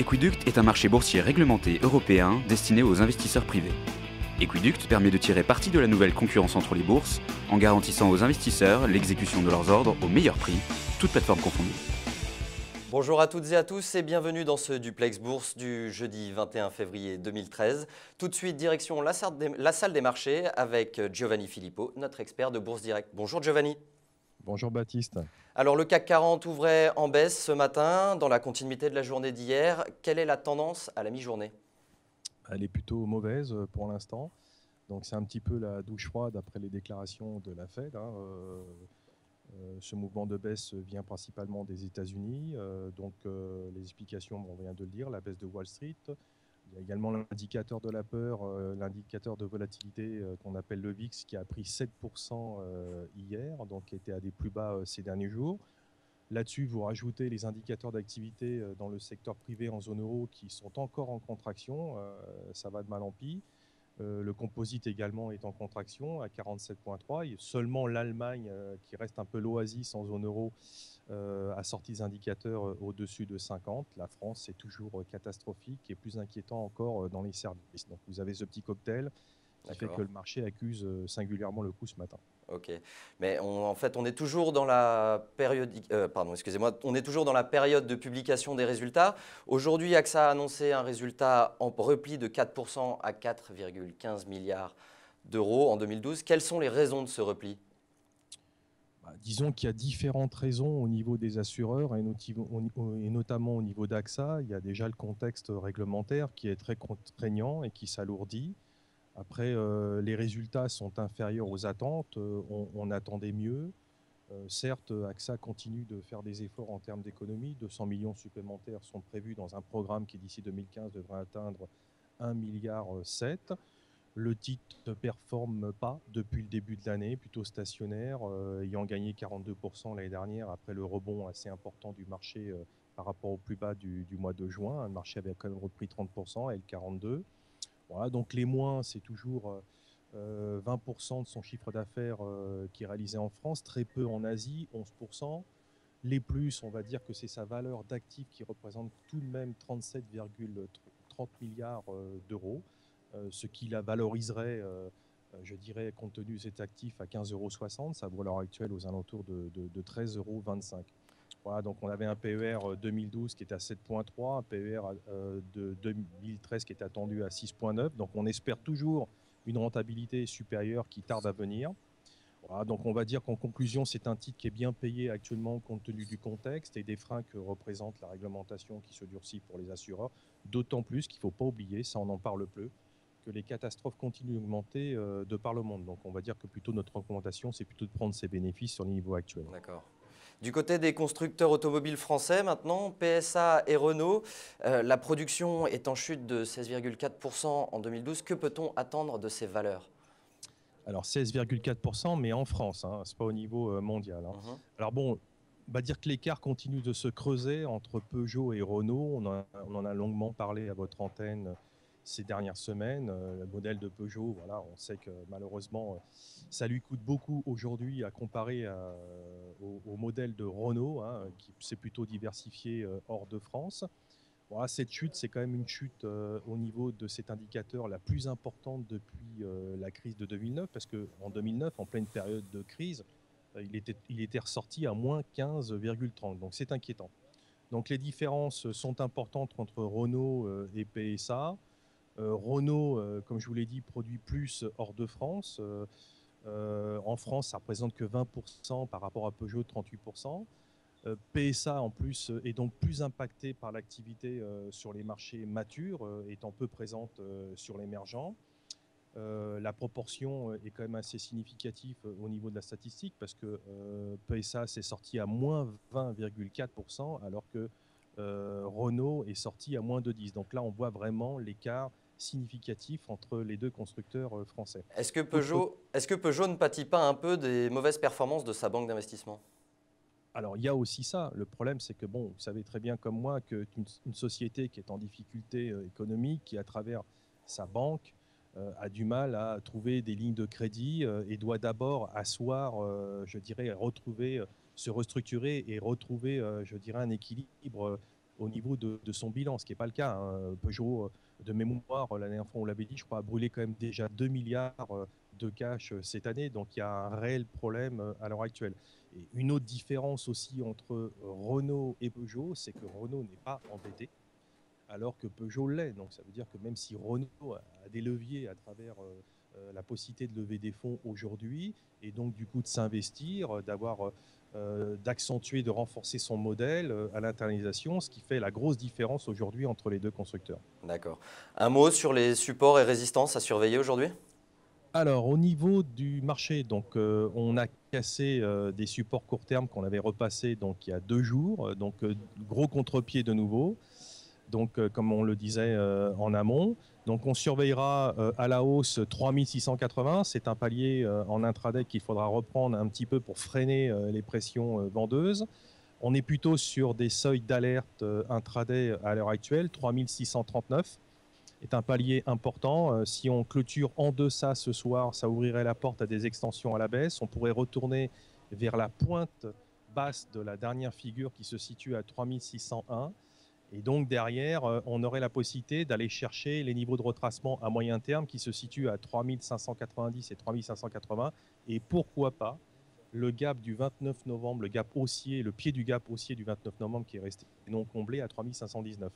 Equiduct est un marché boursier réglementé européen destiné aux investisseurs privés. Equiduct permet de tirer parti de la nouvelle concurrence entre les bourses en garantissant aux investisseurs l'exécution de leurs ordres au meilleur prix, toutes plateformes confondues. Bonjour à toutes et à tous et bienvenue dans ce Duplex Bourse du jeudi 21 février 2013. Tout de suite, direction la salle des marchés avec Giovanni Filippo, notre expert de Bourse Direct. Bonjour Giovanni. Bonjour Baptiste. Alors le CAC 40 ouvrait en baisse ce matin dans la continuité de la journée d'hier. Quelle est la tendance à la mi-journée? Elle est plutôt mauvaise pour l'instant. Donc c'est un petit peu la douche froide après les déclarations de la Fed. Ce mouvement de baisse vient principalement des États-Unis. Les explications, on vient de le dire, la baisse de Wall Street. Il y a également l'indicateur de la peur, l'indicateur de volatilité qu'on appelle le VIX, qui a pris 7% hier, donc qui était à des plus bas ces derniers jours. Là-dessus, vous rajoutez les indicateurs d'activité dans le secteur privé en zone euro qui sont encore en contraction. Ça va de mal en pis. Le composite également est en contraction à 47,3. Et seulement l'Allemagne, qui reste un peu l'oasis en zone euro, a sorti des indicateurs au-dessus de 50. La France, c'est toujours catastrophique et plus inquiétant encore dans les services. Donc vous avez ce petit cocktail qui fait que le marché accuse singulièrement le coup ce matin. Ok, mais en fait, on est toujours dans la période, on est toujours dans la période de publication des résultats. Aujourd'hui, AXA a annoncé un résultat en repli de 4% à 4,15 milliards d'euros en 2012. Quelles sont les raisons de ce repli? Disons qu'il y a différentes raisons au niveau des assureurs et notamment au niveau d'AXA. Il y a déjà le contexte réglementaire qui est très contraignant et qui s'alourdit. Après, les résultats sont inférieurs aux attentes. On attendait mieux. Certes, AXA continue de faire des efforts en termes d'économie. 200 millions supplémentaires sont prévus dans un programme qui, d'ici 2015, devrait atteindre 1,7 milliard. Le titre ne performe pas depuis le début de l'année, plutôt stationnaire, ayant gagné 42% l'année dernière après le rebond assez important du marché par rapport au plus bas du mois de juin. Le marché avait quand même repris 30%, elle 42%. Voilà, donc les moins, c'est toujours 20% de son chiffre d'affaires qui est réalisé en France, très peu en Asie, 11%. Les plus, on va dire que c'est sa valeur d'actifs qui représente tout de même 37,30 milliards d'euros, ce qui la valoriserait, je dirais, compte tenu de cet actif, à 15,60 €. Ça vaut à l'heure actuelle aux alentours de 13,25 €. Voilà, donc on avait un PER 2012 qui était à 7,3, un PER de 2013 qui est attendu à 6,9. Donc on espère toujours une rentabilité supérieure qui tarde à venir. Voilà, donc on va dire qu'en conclusion, c'est un titre qui est bien payé actuellement compte tenu du contexte et des freins que représente la réglementation qui se durcit pour les assureurs. D'autant plus qu'il ne faut pas oublier, ça on en parle peu, que les catastrophes continuent d'augmenter de par le monde. Donc on va dire que plutôt notre recommandation, c'est plutôt de prendre ces bénéfices sur les niveaux actuels. D'accord. Du côté des constructeurs automobiles français maintenant, PSA et Renault, la production est en chute de 16,4% en 2012. Que peut-on attendre de ces valeurs? Alors 16,4%, mais en France, hein, ce n'est pas au niveau mondial. Hein. Alors bon, on va dire que l'écart continue de se creuser entre Peugeot et Renault. On en a longuement parlé à votre antenne ces dernières semaines. Le modèle de Peugeot, voilà, on sait que malheureusement, ça lui coûte beaucoup aujourd'hui à comparer au modèle de Renault, hein, qui s'est plutôt diversifié hors de France. Voilà, cette chute, c'est quand même une chute au niveau de cet indicateur la plus importante depuis la crise de 2009, parce qu'en 2009, en pleine période de crise, il était ressorti à moins 15,30. Donc c'est inquiétant. Donc les différences sont importantes entre Renault et PSA. Renault, comme je vous l'ai dit, produit plus hors de France. En France, ça représente que 20% par rapport à Peugeot, 38%. PSA en plus est donc plus impacté par l'activité sur les marchés matures, étant peu présente sur l'émergent. La proportion est quand même assez significative au niveau de la statistique parce que PSA s'est sorti à moins 20,4% alors que Renault est sorti à moins de 10%. Donc là, on voit vraiment l'écart significatif entre les deux constructeurs français. Est-ce que Peugeot ne pâtit pas un peu des mauvaises performances de sa banque d'investissement? Alors, il y a aussi ça. Le problème, c'est que, bon, vous savez très bien comme moi qu'une société qui est en difficulté économique, qui, à travers sa banque, a du mal à trouver des lignes de crédit et doit d'abord asseoir, je dirais, se restructurer et retrouver, je dirais, un équilibre au niveau de son bilan, ce qui n'est pas le cas. Hein. Peugeot, de mémoire, la dernière fois on l'avait dit, je crois, a brûlé quand même déjà 2 milliards de cash cette année, donc il y a un réel problème à l'heure actuelle. Et une autre différence aussi entre Renault et Peugeot, c'est que Renault n'est pas endetté, alors que Peugeot l'est. Donc ça veut dire que même si Renault a des leviers à travers la possibilité de lever des fonds aujourd'hui, et donc du coup de s'investir, d'accentuer, de renforcer son modèle à l'internalisation, ce qui fait la grosse différence aujourd'hui entre les deux constructeurs. D'accord. Un mot sur les supports et résistances à surveiller aujourd'hui ? Alors, au niveau du marché, donc, on a cassé des supports court terme qu'on avait repassés donc, il y a 2 jours. Donc, gros contre-pied de nouveau. Donc, comme on le disait en amont. Donc, on surveillera à la hausse 3680. C'est un palier en intraday qu'il faudra reprendre un petit peu pour freiner les pressions vendeuses. On est plutôt sur des seuils d'alerte intraday à l'heure actuelle, 3639. Est un palier important. Si on clôture en deçà ce soir, ça ouvrirait la porte à des extensions à la baisse. On pourrait retourner vers la pointe basse de la dernière figure qui se situe à 3601. Et donc derrière, on aurait la possibilité d'aller chercher les niveaux de retracement à moyen terme qui se situent à 3590 et 3580. Et pourquoi pas le gap du 29 novembre, le gap haussier, le pied du gap haussier du 29 novembre qui est resté non comblé à 3519.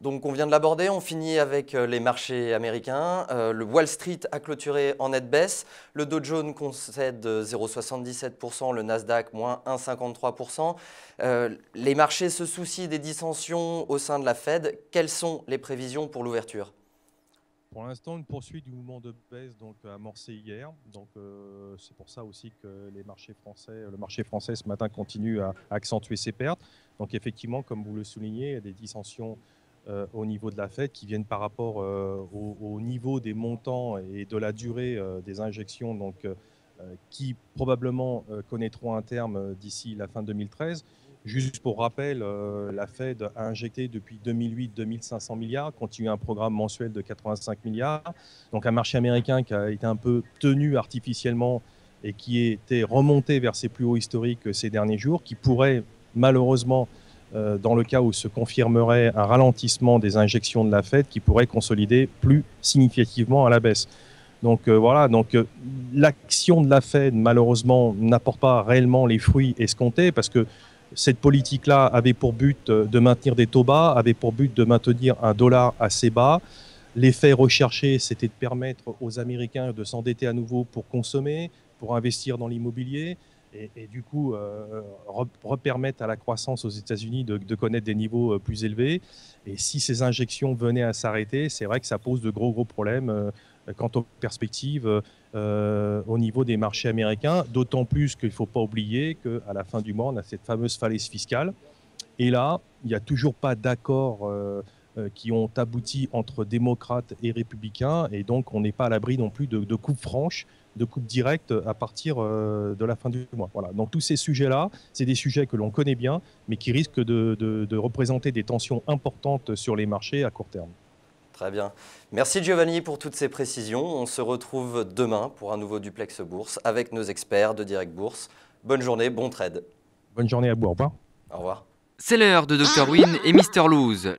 Donc on vient de l'aborder, on finit avec les marchés américains. Le Wall Street a clôturé en nette baisse. Le Dow Jones concède 0,77%, le Nasdaq moins 1,53%. Les marchés se soucient des dissensions au sein de la Fed. Quelles sont les prévisions pour l'ouverture ? Pour l'instant, une poursuite du mouvement de baisse donc, amorcé hier. Donc, c'est pour ça aussi que le marché français ce matin continue à accentuer ses pertes. Donc effectivement, comme vous le soulignez, il y a des dissensions au niveau de la Fed qui viennent par rapport au niveau des montants et de la durée des injections donc, qui probablement connaîtront un terme d'ici la fin 2013. Juste pour rappel, la Fed a injecté depuis 2008 2500 milliards, continue un programme mensuel de 85 milliards. Donc un marché américain qui a été un peu tenu artificiellement et qui était remonté vers ses plus hauts historiques ces derniers jours, qui pourrait malheureusement dans le cas où se confirmerait un ralentissement des injections de la Fed qui pourrait consolider plus significativement à la baisse. Donc voilà, donc l'action de la Fed malheureusement n'apporte pas réellement les fruits escomptés parce que cette politique-là avait pour but de maintenir des taux bas, avait pour but de maintenir un dollar assez bas. L'effet recherché, c'était de permettre aux Américains de s'endetter à nouveau pour consommer, pour investir dans l'immobilier. Et du coup, repermettre à la croissance aux États-Unis de connaître des niveaux plus élevés. Et si ces injections venaient à s'arrêter, c'est vrai que ça pose de gros problèmes quant aux perspectives au niveau des marchés américains. D'autant plus qu'il ne faut pas oublier qu'à la fin du mois, on a cette fameuse falaise fiscale. Et là, il n'y a toujours pas d'accord qui ont abouti entre démocrates et républicains. Et donc, on n'est pas à l'abri non plus de coupes franches, de coupes directes à partir de la fin du mois. Voilà. Donc tous ces sujets-là, c'est des sujets que l'on connaît bien, mais qui risquent de représenter des tensions importantes sur les marchés à court terme. Très bien. Merci Giovanni pour toutes ces précisions. On se retrouve demain pour un nouveau Duplex Bourse avec nos experts de Direct Bourse. Bonne journée, bon trade. Bonne journée à vous, au revoir. Au revoir. C'est l'heure de Dr Win et Mr Lose.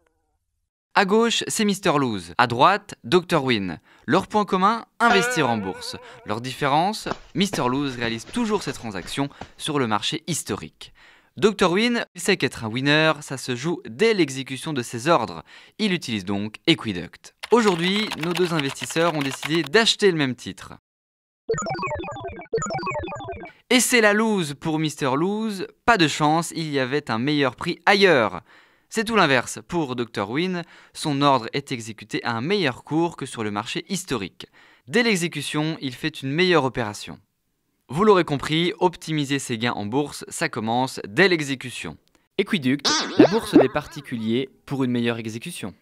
À gauche, c'est Mr Lose. À droite, Dr Win. Leur point commun, investir en bourse. Leur différence, Mr Lose réalise toujours ses transactions sur le marché historique. Dr Win, il sait qu'être un winner, ça se joue dès l'exécution de ses ordres. Il utilise donc Equiduct. Aujourd'hui, nos deux investisseurs ont décidé d'acheter le même titre. Et c'est la lose pour Mr Lose. Pas de chance, il y avait un meilleur prix ailleurs. C'est tout l'inverse. Pour Dr Win, son ordre est exécuté à un meilleur cours que sur le marché historique. Dès l'exécution, il fait une meilleure opération. Vous l'aurez compris, optimiser ses gains en bourse, ça commence dès l'exécution. Equiduct, la bourse des particuliers pour une meilleure exécution.